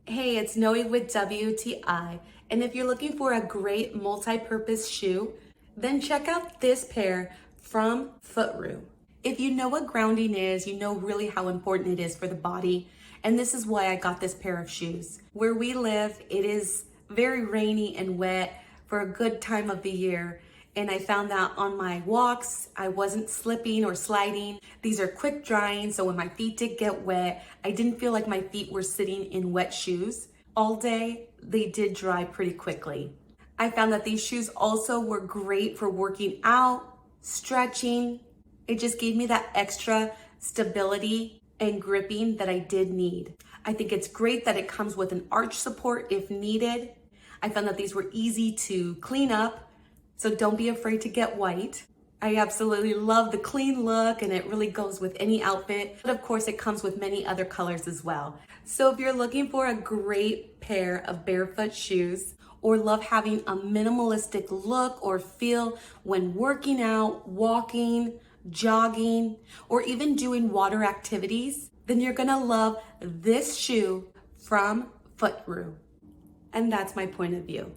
Hey, it's Noe with WTI, and if you're looking for a great multi-purpose shoe, then check out this pair from Footrue. If you know what grounding is, you know really how important it is for the body, and this is why I got this pair of shoes. Where we live, it is very rainy and wet for a good time of the year, and I found that on my walks, I wasn't slipping or sliding. These are quick drying, so when my feet did get wet, I didn't feel like my feet were sitting in wet shoes. All day, they did dry pretty quickly. I found that these shoes also were great for working out, stretching. It just gave me that extra stability and gripping that I did need. I think it's great that it comes with an arch support if needed. I found that these were easy to clean up, so don't be afraid to get white. I absolutely love the clean look and it really goes with any outfit. But of course it comes with many other colors as well. So if you're looking for a great pair of barefoot shoes or love having a minimalistic look or feel when working out, walking, jogging, or even doing water activities, then you're gonna love this shoe from Footrue. And that's my point of view.